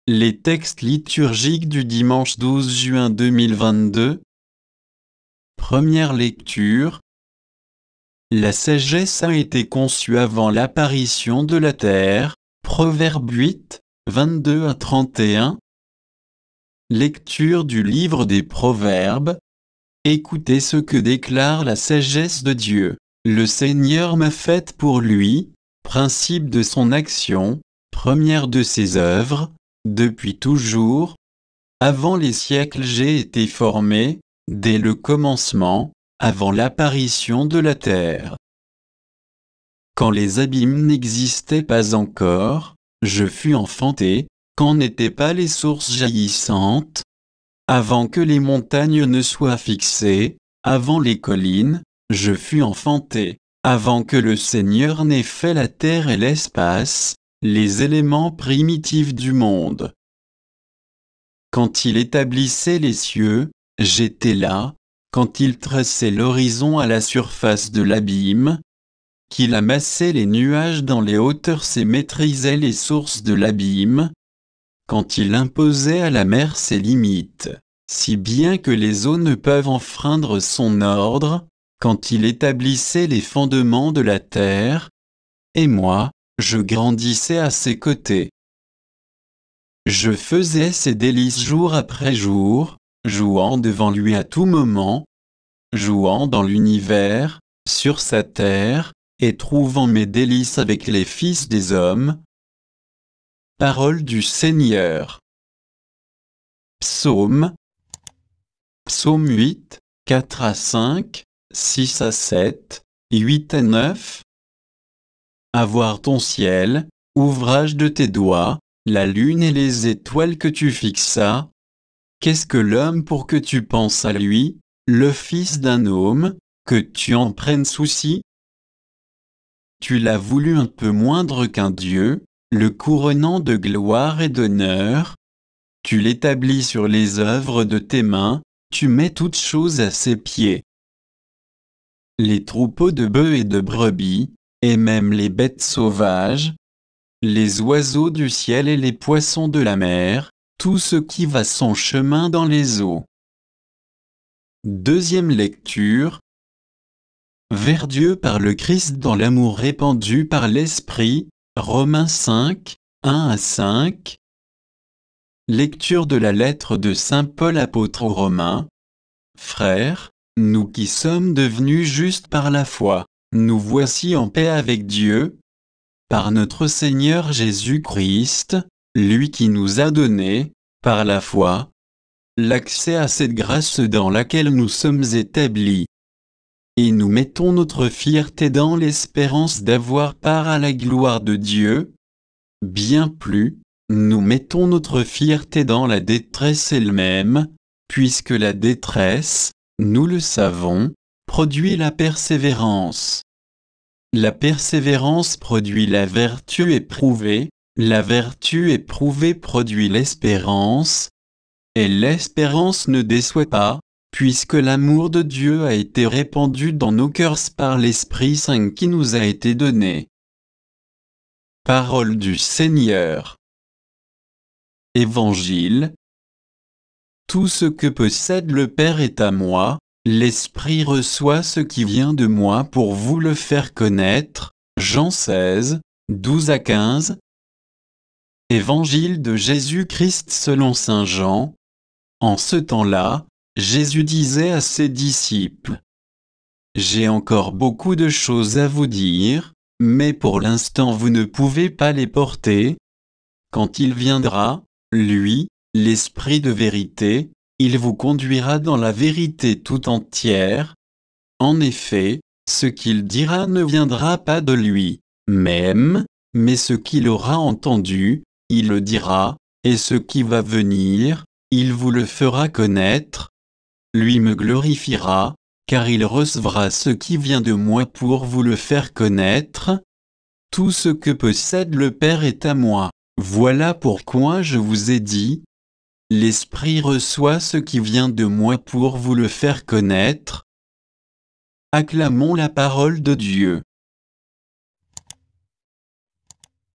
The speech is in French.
Les textes liturgiques du dimanche 12 juin 2022. Première lecture. La sagesse a été conçue avant l'apparition de la terre. Proverbe 8, 22 à 31. Lecture du livre des Proverbes. Écoutez ce que déclare la sagesse de Dieu. Le Seigneur m'a faite pour lui, principe de son action, première de ses œuvres, depuis toujours. Avant les siècles j'ai été formé, dès le commencement, avant l'apparition de la terre. Quand les abîmes n'existaient pas encore, je fus enfanté, quand n'étaient pas les sources jaillissantes. Avant que les montagnes ne soient fixées, avant les collines, je fus enfanté, avant que le Seigneur n'ait fait la terre et l'espace, les éléments primitifs du monde. Quand il établissait les cieux, j'étais là, quand il tressait l'horizon à la surface de l'abîme, qu'il amassait les nuages dans les hauteurs et maîtrisait les sources de l'abîme, quand il imposait à la mer ses limites, si bien que les eaux ne peuvent enfreindre son ordre, quand il établissait les fondements de la terre, et moi, je grandissais à ses côtés. Je faisais ses délices jour après jour, jouant devant lui à tout moment, jouant dans l'univers, sur sa terre, et trouvant mes délices avec les fils des hommes. Parole du Seigneur. Psaume 8, 4 à 5, 6 à 7, 8 à 9. Avoir ton ciel, ouvrage de tes doigts, la lune et les étoiles que tu fixas. Qu'est-ce que l'homme pour que tu penses à lui, le fils d'un homme, que tu en prennes souci? Tu l'as voulu un peu moindre qu'un Dieu, le couronnant de gloire et d'honneur. Tu l'établis sur les œuvres de tes mains, tu mets toutes choses à ses pieds. Les troupeaux de bœufs et de brebis, et même les bêtes sauvages, les oiseaux du ciel et les poissons de la mer, tout ce qui va son chemin dans les eaux. Deuxième lecture. Vers Dieu par le Christ dans l'amour répandu par l'Esprit, Romains 5, 1 à 5. Lecture de la lettre de Saint Paul apôtre aux Romains. Frères, nous qui sommes devenus justes par la foi, nous voici en paix avec Dieu, par notre Seigneur Jésus-Christ, lui qui nous a donné, par la foi, l'accès à cette grâce dans laquelle nous sommes établis. Et nous mettons notre fierté dans l'espérance d'avoir part à la gloire de Dieu. Bien plus, nous mettons notre fierté dans la détresse elle-même, puisque la détresse, nous le savons, produit la persévérance. La persévérance produit la vertu éprouvée, la vertu éprouvée produit l'espérance, et l'espérance ne déçoit pas, puisque l'amour de Dieu a été répandu dans nos cœurs par l'Esprit Saint qui nous a été donné. Parole du Seigneur. Évangile. Tout ce que possède le Père est à moi, l'Esprit reçoit ce qui vient de moi pour vous le faire connaître. Jean 16, 12 à 15. Évangile de Jésus-Christ selon saint Jean. En ce temps-là, Jésus disait à ses disciples: J'ai encore beaucoup de choses à vous dire, mais pour l'instant vous ne pouvez pas les porter. Quand il viendra, lui, l'Esprit de vérité, il vous conduira dans la vérité tout entière. En effet, ce qu'il dira ne viendra pas de lui-même, mais ce qu'il aura entendu, il le dira, et ce qui va venir, il vous le fera connaître. Lui me glorifiera, car il recevra ce qui vient de moi pour vous le faire connaître. Tout ce que possède le Père est à moi. Voilà pourquoi je vous ai dit, l'Esprit reçoit ce qui vient de moi pour vous le faire connaître. Acclamons la parole de Dieu.